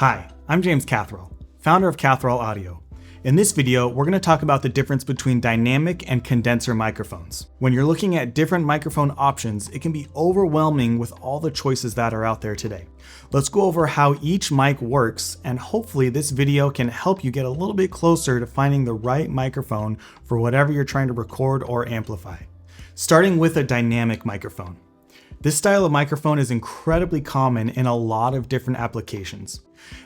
Hi, I'm James Catherall, founder of Catherall Audio. In this video, we're going to talk about the difference between dynamic and condenser microphones. When you're looking at different microphone options, it can be overwhelming with all the choices that are out there today. Let's go over how each mic works, and hopefully this video can help you get a little bit closer to finding the right microphone for whatever you're trying to record or amplify. Starting with a dynamic microphone. This style of microphone is incredibly common in a lot of different applications.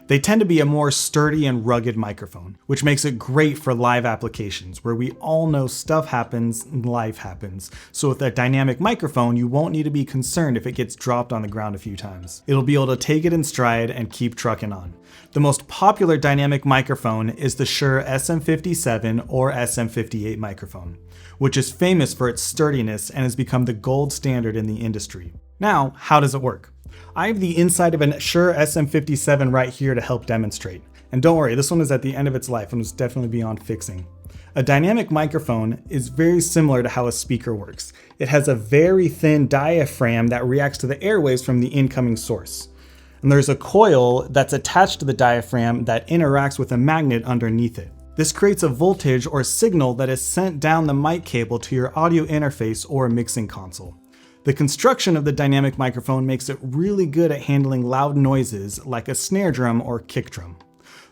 They tend to be a more sturdy and rugged microphone, which makes it great for live applications where we all know stuff happens and life happens. So with a dynamic microphone, you won't need to be concerned if it gets dropped on the ground a few times. It'll be able to take it in stride and keep trucking on. The most popular dynamic microphone is the Shure SM57 or SM58 microphone, which is famous for its sturdiness and has become the gold standard in the industry. Now, how does it work? I have the inside of a Shure SM57 right here to help demonstrate. And don't worry, this one is at the end of its life and was definitely beyond fixing. A dynamic microphone is very similar to how a speaker works. It has a very thin diaphragm that reacts to the airwaves from the incoming source. And there's a coil that's attached to the diaphragm that interacts with a magnet underneath it. This creates a voltage or signal that is sent down the mic cable to your audio interface or mixing console. The construction of the dynamic microphone makes it really good at handling loud noises like a snare drum or kick drum.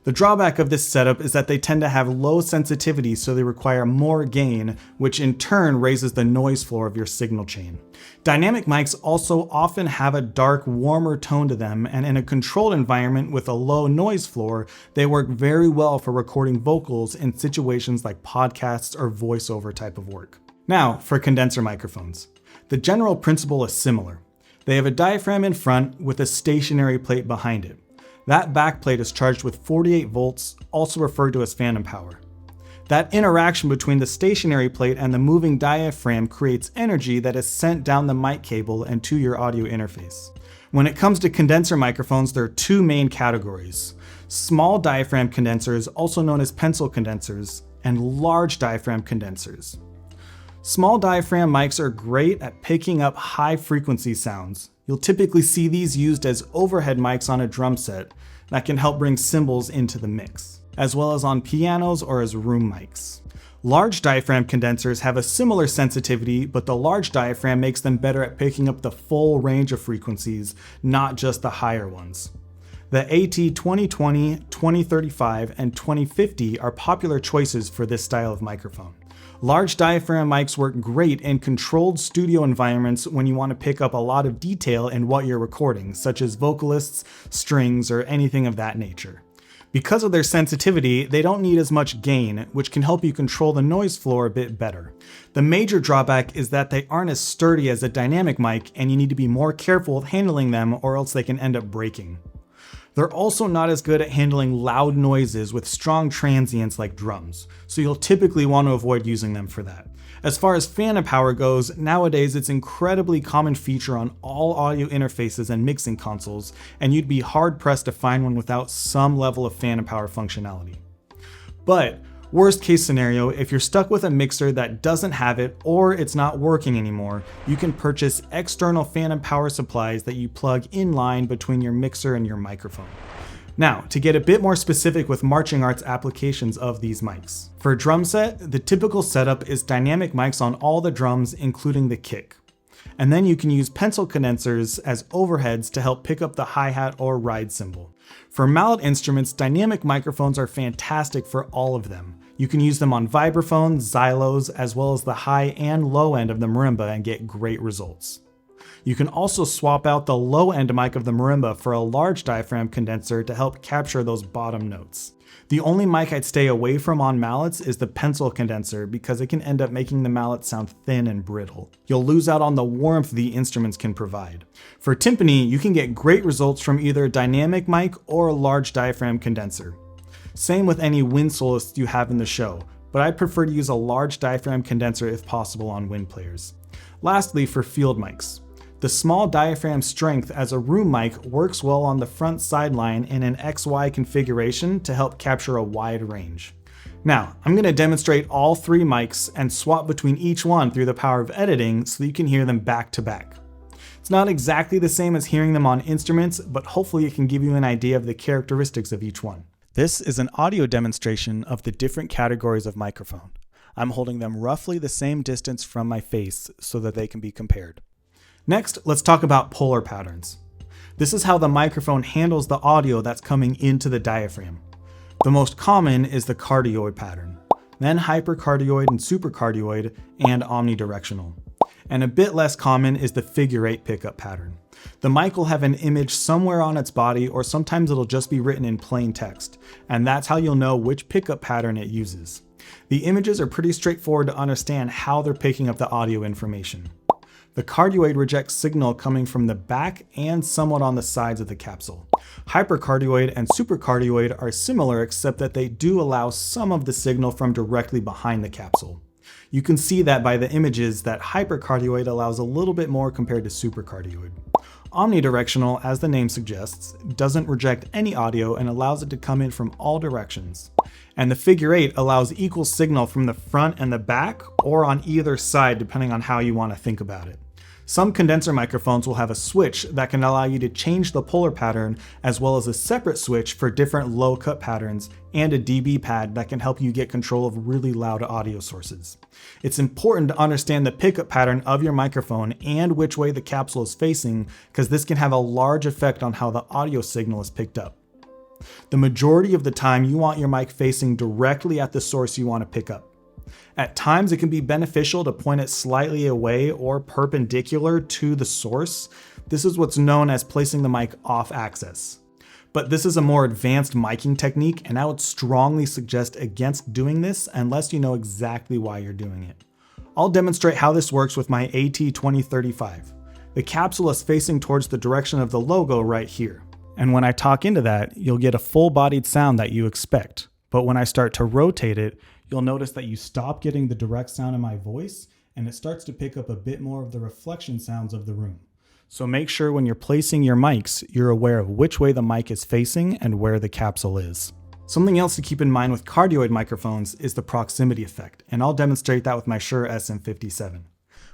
The drawback of this setup is that they tend to have low sensitivity, so they require more gain, which in turn raises the noise floor of your signal chain. Dynamic mics also often have a dark, warmer tone to them, and in a controlled environment with a low noise floor, they work very well for recording vocals in situations like podcasts or voiceover type of work. Now, for condenser microphones. The general principle is similar. They have a diaphragm in front with a stationary plate behind it. That back plate is charged with 48 volts, also referred to as phantom power. That interaction between the stationary plate and the moving diaphragm creates energy that is sent down the mic cable and to your audio interface. When it comes to condenser microphones, there are two main categories: small diaphragm condensers, also known as pencil condensers, and large diaphragm condensers. Small diaphragm mics are great at picking up high frequency sounds. You'll typically see these used as overhead mics on a drum set that can help bring cymbals into the mix, as well as on pianos or as room mics. Large diaphragm condensers have a similar sensitivity, but the large diaphragm makes them better at picking up the full range of frequencies, not just the higher ones. The AT2020, 2035, and 2050 are popular choices for this style of microphone. Large diaphragm mics work great in controlled studio environments when you want to pick up a lot of detail in what you're recording, such as vocalists, strings, or anything of that nature. Because of their sensitivity, they don't need as much gain, which can help you control the noise floor a bit better. The major drawback is that they aren't as sturdy as a dynamic mic, and you need to be more careful with handling them or else they can end up breaking. They're also not as good at handling loud noises with strong transients like drums, so you'll typically want to avoid using them for that. As far as phantom power goes, nowadays it's an incredibly common feature on all audio interfaces and mixing consoles, and you'd be hard pressed to find one without some level of phantom power functionality. But worst case scenario, if you're stuck with a mixer that doesn't have it or it's not working anymore, you can purchase external phantom power supplies that you plug in line between your mixer and your microphone. Now, to get a bit more specific with marching arts applications of these mics. For a drum set, the typical setup is dynamic mics on all the drums, including the kick. And then you can use pencil condensers as overheads to help pick up the hi-hat or ride cymbal. For mallet instruments, dynamic microphones are fantastic for all of them. You can use them on vibraphones, xylos, as well as the high and low end of the marimba and get great results. You can also swap out the low end mic of the marimba for a large diaphragm condenser to help capture those bottom notes. The only mic I'd stay away from on mallets is the pencil condenser because it can end up making the mallet sound thin and brittle. You'll lose out on the warmth the instruments can provide. For timpani, you can get great results from either a dynamic mic or a large diaphragm condenser. Same with any wind soloists you have in the show, but I prefer to use a large diaphragm condenser if possible on wind players. Lastly, for field mics. The small diaphragm strength as a room mic works well on the front sideline in an XY configuration to help capture a wide range. Now, I'm going to demonstrate all three mics and swap between each one through the power of editing so you can hear them back to back. It's not exactly the same as hearing them on instruments, but hopefully it can give you an idea of the characteristics of each one. This is an audio demonstration of the different categories of microphone. I'm holding them roughly the same distance from my face so that they can be compared. Next, let's talk about polar patterns. This is how the microphone handles the audio that's coming into the diaphragm. The most common is the cardioid pattern, then hypercardioid and supercardioid, and omnidirectional. And a bit less common is the figure 8 pickup pattern. The mic will have an image somewhere on its body, or sometimes it'll just be written in plain text, and that's how you'll know which pickup pattern it uses. The images are pretty straightforward to understand how they're picking up the audio information. The cardioid rejects signal coming from the back and somewhat on the sides of the capsule. Hypercardioid and supercardioid are similar, except that they do allow some of the signal from directly behind the capsule. You can see that by the images that hypercardioid allows a little bit more compared to supercardioid. Omnidirectional, as the name suggests, doesn't reject any audio and allows it to come in from all directions. And the figure 8 allows equal signal from the front and the back, or on either side depending on how you want to think about it. Some condenser microphones will have a switch that can allow you to change the polar pattern, as well as a separate switch for different low cut patterns and a dB pad that can help you get control of really loud audio sources. It's important to understand the pickup pattern of your microphone and which way the capsule is facing, because this can have a large effect on how the audio signal is picked up. The majority of the time you want your mic facing directly at the source you want to pick up. At times it can be beneficial to point it slightly away or perpendicular to the source. This is what's known as placing the mic off axis. But this is a more advanced miking technique, and I would strongly suggest against doing this unless you know exactly why you're doing it. I'll demonstrate how this works with my AT2035. The capsule is facing towards the direction of the logo right here. And when I talk into that, you'll get a full-bodied sound that you expect. But when I start to rotate it, you'll notice that you stop getting the direct sound in my voice, and it starts to pick up a bit more of the reflection sounds of the room. So make sure when you're placing your mics, you're aware of which way the mic is facing and where the capsule is. Something else to keep in mind with cardioid microphones is the proximity effect, and I'll demonstrate that with my Shure SM57.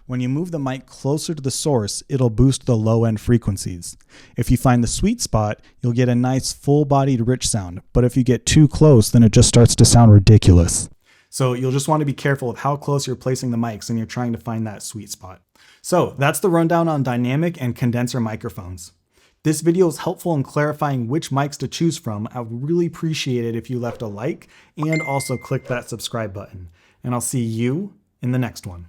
When you move the mic closer to the source, it'll boost the low-end frequencies. If you find the sweet spot, you'll get a nice full-bodied rich sound, but if you get too close, then it just starts to sound ridiculous. So you'll just want to be careful of how close you're placing the mics when you're trying to find that sweet spot. So that's the rundown on dynamic and condenser microphones. This video is helpful in clarifying which mics to choose from. I would really appreciate it if you left a like and also click that subscribe button. And I'll see you in the next one.